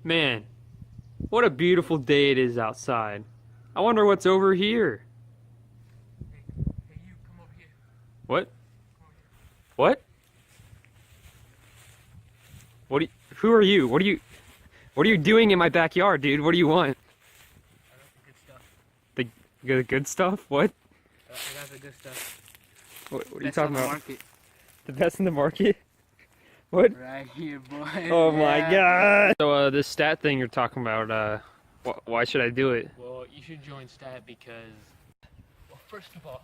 Man, what a beautiful day it is outside. I wonder what's over here. Hey, you, come over here. What? Come over here. What? Who are you? What are you doing in my backyard, dude? What do you want? I got the good stuff. The good stuff? What? I got the good stuff. What are you Best on talking the about? market. The best in the market? What? Right here, boy. Oh my Yeah. god! So, this stat thing you're talking about, why should I do it? Well, you should join STAT because, well, first of all,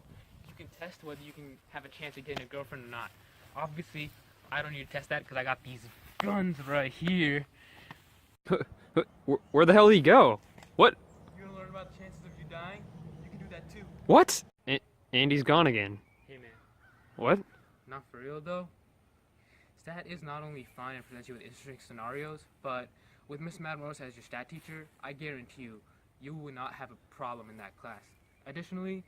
you can test whether you can have a chance of getting a girlfriend or not. Obviously, I don't need to test that because I got these guns right here. Where the hell did he go? What? You want to learn about the chances of you dying? You can do that too. What? Andy's gone again. Hey, man. What? Not for real, though. STAT is not only fun and presents you with interesting scenarios, but with Miss Matamoros as your STAT teacher, I guarantee you, you will not have a problem in that class. Additionally,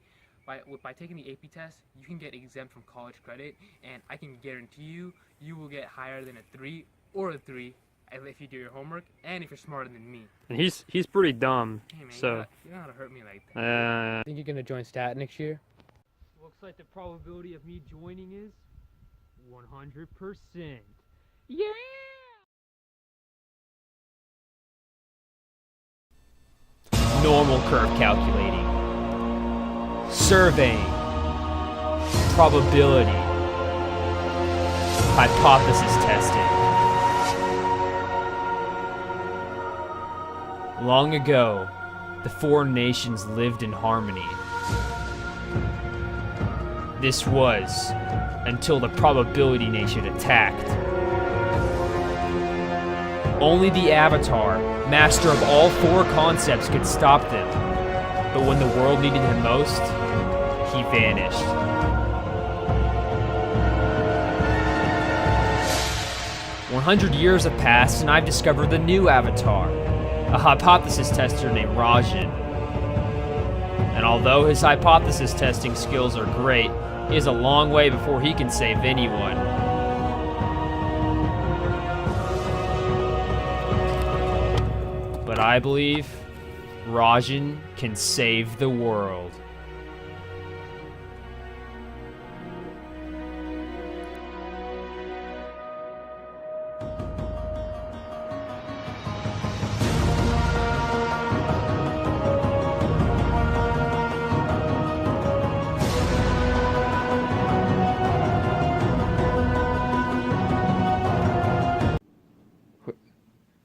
by taking the AP test, you can get exempt from college credit, and I can guarantee you, you will get higher than a 3 or a 3 if you do your homework, and if you're smarter than me. And he's pretty dumb. Hey, man, So, you know how to hurt me like that. uh, Think you're gonna join STAT next year? looks like the probability of me joining is 100%. Yeah! Normal curve calculating, surveying, probability, hypothesis testing. Long ago, the four nations lived in harmony. This was until the probability nation attacked. Only the Avatar, master of all four concepts, could stop them. But when the world needed him most, he vanished. "100 years have passed and I've discovered the new Avatar, a hypothesis tester named Rajan. And although his hypothesis testing skills are great, he has a long way before he can save anyone. But I believe Rajan can save the world."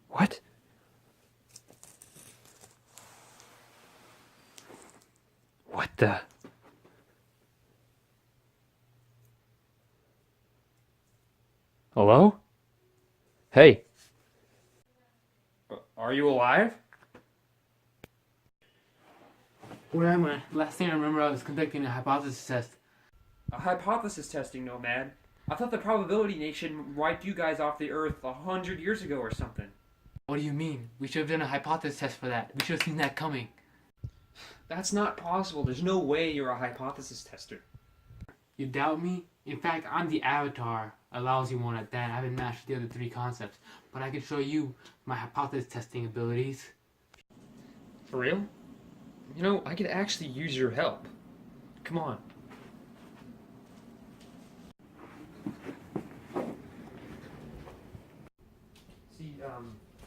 What? What the? Hello? Hey. Are you alive? Where am I? Last thing I remember, I was conducting a hypothesis test. A hypothesis testing, Nomad. I thought the probability nation wiped you guys off the earth 100 years ago or something. What do you mean? We should have done a hypothesis test for that. We should have seen that coming. That's not possible. There's no way you're a hypothesis tester. You doubt me? In fact, I'm the Avatar, a lousy one at that. I haven't mastered the other 3 concepts, but I can show you my hypothesis testing abilities. For real? You know, I could actually use your help. Come on. See,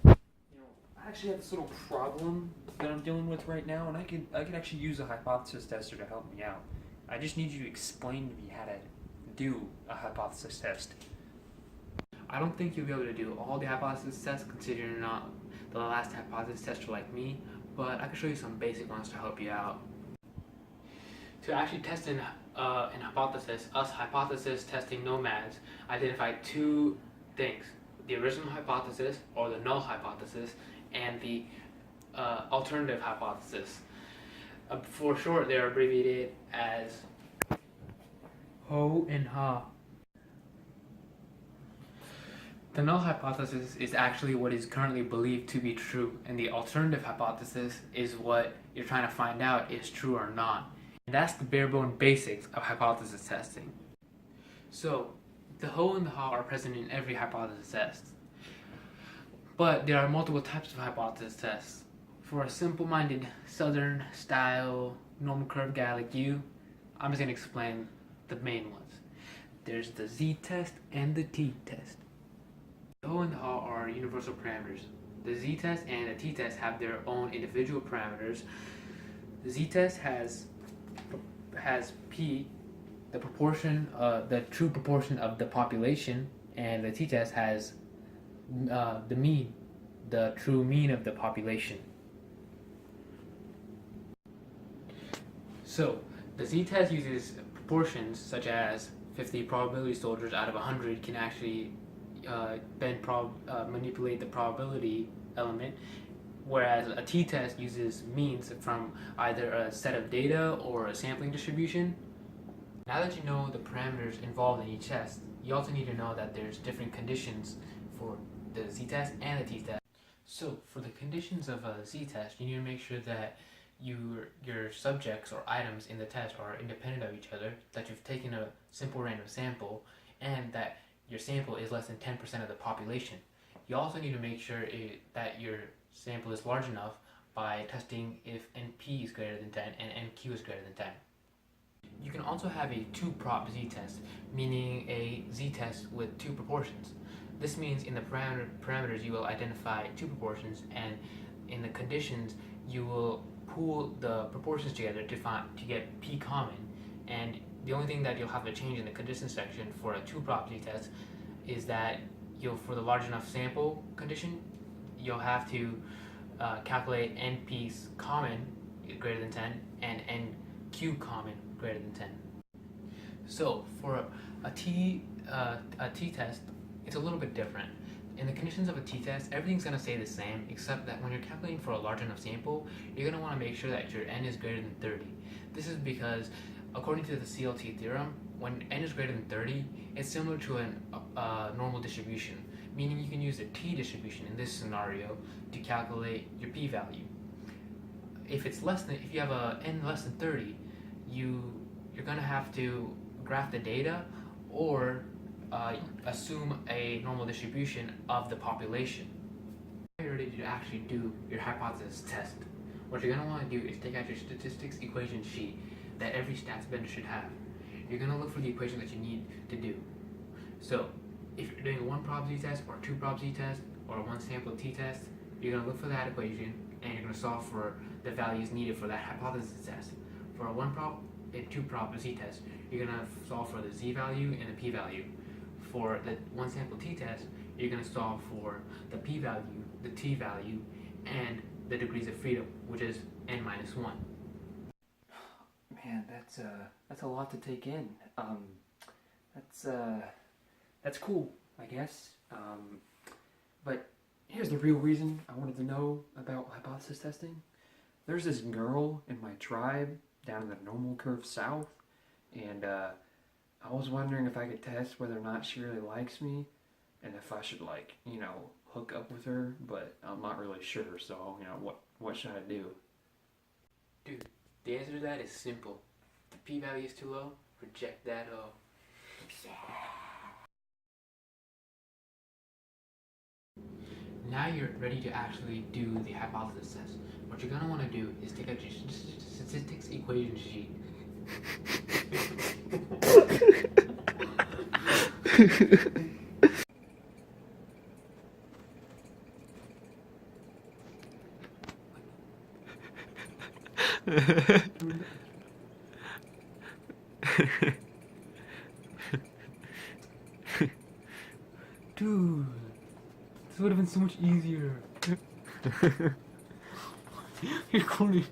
I actually have this little problem that I'm dealing with right now, and I could actually use a hypothesis tester to help me out. I just need you to explain to me how to do a hypothesis test. I don't think you'll be able to do all the hypothesis tests considering you're not the last hypothesis tester like me, but I can show you some basic ones to help you out. To actually test an hypothesis, us hypothesis testing nomads identify 2 things: the original hypothesis, or the null hypothesis, and the alternative hypothesis. For short, they're abbreviated as HO and HA. The null hypothesis is actually what is currently believed to be true, and the alternative hypothesis is what you're trying to find out is true or not. And that's the bare bone basics of hypothesis testing. So, the HO and the HA are present in every hypothesis test. But there are multiple types of hypothesis tests. For a simple-minded Southern style normal curve guy like you, I'm just gonna explain the main ones. There's the z-test and the t-test. The O and the R are universal parameters. The z-test and the t-test have their own individual parameters. The z-test has p, the proportion, the true proportion of the population, and the t-test has the mean, the true mean of the population. So the z-test uses proportions such as 50 probability soldiers out of 100 can actually manipulate the probability element, whereas a t-test uses means from either a set of data or a sampling distribution. Now that you know the parameters involved in each test, you also need to know that there's different conditions for the z-test and the t-test. So for the conditions of a z-test, you need to make sure that your subjects or items in the test are independent of each other, that you've taken a simple random sample, and that your sample is less than 10% of the population. You also need to make sure that your sample is large enough by testing if NP is greater than 10 and NQ is greater than 10. You can also have a two-prop z-test, meaning a z-test with two proportions. This means in the parameters you will identify two proportions, and in the conditions you will pool the proportions together to get p common. And the only thing that you'll have to change in the condition section for a two-prop z-test is that for the large enough sample condition, you'll have to calculate NP's common greater than 10 and NQ common greater than 10. So for a t-test, it's a little bit different. In the conditions of a t-test, everything's going to stay the same, except that when you're calculating for a large enough sample, you're going to want to make sure that your n is greater than 30. This is because, according to the CLT theorem, when n is greater than 30, it's similar to a normal distribution, meaning you can use a t-distribution in this scenario to calculate your p-value. If you have a n less than 30, you're going to have to graph the data or assume a normal distribution of the population. When you're ready to actually do your hypothesis test, what you're going to want to do is take out your statistics equation sheet that every stats bender should have. You're going to look for the equation that you need to do. So if you're doing a one prob z-test or a two prob z-test or a one sample t-test, you're going to look for that equation and you're going to solve for the values needed for that hypothesis test. For a one prob and two prob z-test, you're going to solve for the z-value and the p-value. For the one sample t-test, you're going to solve for the p-value, the t-value, and the degrees of freedom, which is n minus 1. Man, that's a lot to take in. That's cool, I guess. But here's the real reason I wanted to know about hypothesis testing. There's this girl in my tribe down in the normal curve south, and I was wondering if I could test whether or not she really likes me, and if I should, hook up with her, but I'm not really sure, so, what should I do? Dude, the answer to that is simple. If the p-value is too low, reject that O. Now you're ready to actually do the hypothesis test. What you're going to want to do is take out your statistics equation sheet. Dude, this would have been so much easier. You're recording.